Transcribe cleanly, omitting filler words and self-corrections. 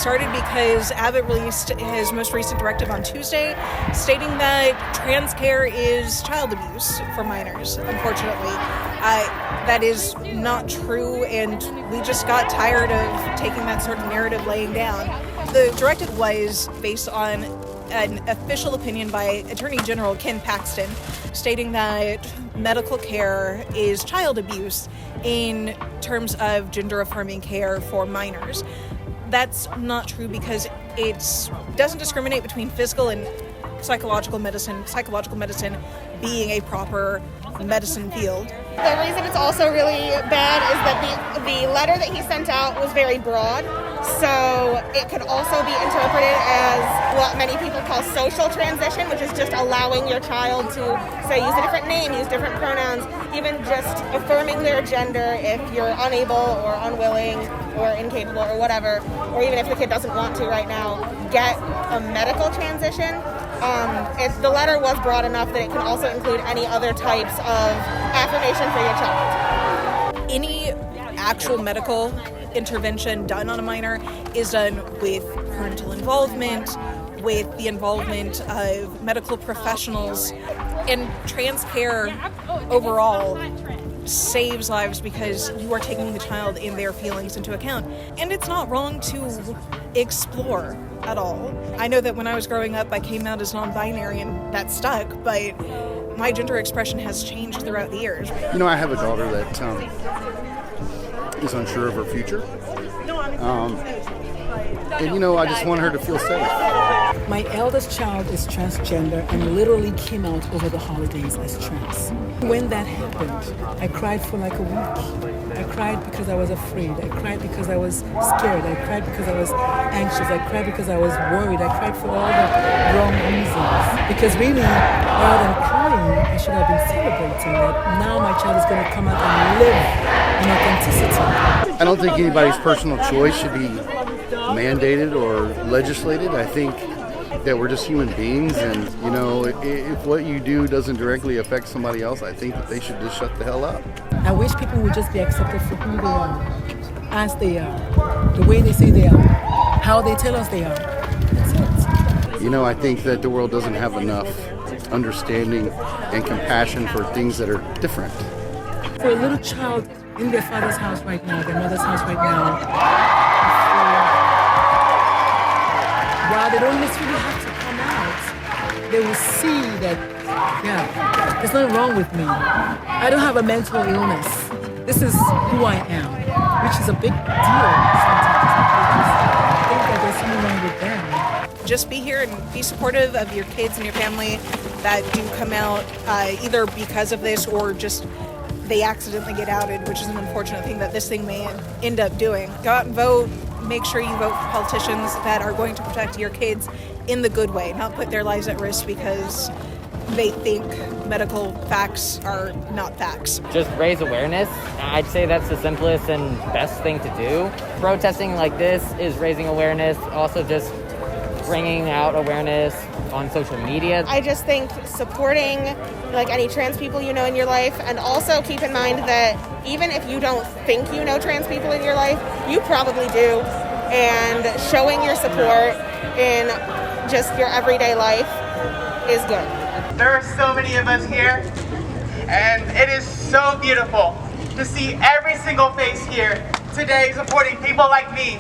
started because Abbott released his most recent directive on Tuesday, stating that trans care is child abuse for minors, unfortunately. That is not true, and we just got tired of taking that sort of narrative laying down. The directive was based on an official opinion by Attorney General Ken Paxton, stating that medical care is child abuse in terms of gender-affirming care for minors. That's not true because it doesn't discriminate between physical and psychological medicine being a proper medicine field. The reason it's also really bad is that the letter that he sent out was very broad, so it could also be interpreted as what many people call social transition, which is just allowing your child to, say, use a different name, use different pronouns, even just affirming their gender if you're unable or unwilling or incapable or whatever, or even if the kid doesn't want to right now, get a medical transition. The letter was broad enough that it can also include any other types of affirmation for your child. Any actual medical intervention done on a minor is done with parental involvement, with the involvement of medical professionals, and trans care overall saves lives because you are taking the child and their feelings into account. And it's not wrong to explore at all. I know that when I was growing up, I came out as non-binary and that stuck, but my gender expression has changed throughout the years. You know, I have a daughter that is unsure of her future. And, you know, I just want her to feel safe. My eldest child is transgender and literally came out over the holidays as trans. When that happened, I cried for like a week. I cried because I was afraid. I cried because I was scared. I cried because I was anxious. I cried because I was worried. I cried for all the wrong reasons. Because really, rather than crying, I should have been celebrating that now my child is going to come out and live in authenticity. I don't think anybody's personal choice should be mandated or legislated. I think that we're just human beings, and you know, if what you do doesn't directly affect somebody else, I think that they should just shut the hell up. I wish people would just be accepted for who they are, as they are, the way they say they are, how they tell us they are. That's it. You know, I think that the world doesn't have enough understanding and compassion for things that are different. For a little child in their father's house right now, their mother's house right now, while they don't necessarily have to come out, they will see that, yeah, there's nothing wrong with me. I don't have a mental illness. This is who I am, which is a big deal sometimes. I think that there's something wrong with them. Just be here and be supportive of your kids and your family that do come out either because of this or just they accidentally get outed, which is an unfortunate thing that this thing may end up doing. Go out and vote. Make sure you vote for politicians that are going to protect your kids in the good way, not put their lives at risk because they think medical facts are not facts. Just raise awareness. I'd say that's the simplest and best thing to do. Protesting like this is raising awareness, also just bringing out awareness on social media. I just think supporting like any trans people you know in your life, and also keep in mind that even if you don't think you know trans people in your life, you probably do, and showing your support in just your everyday life is good. There are so many of us here, and it is so beautiful to see every single face here today supporting people like me.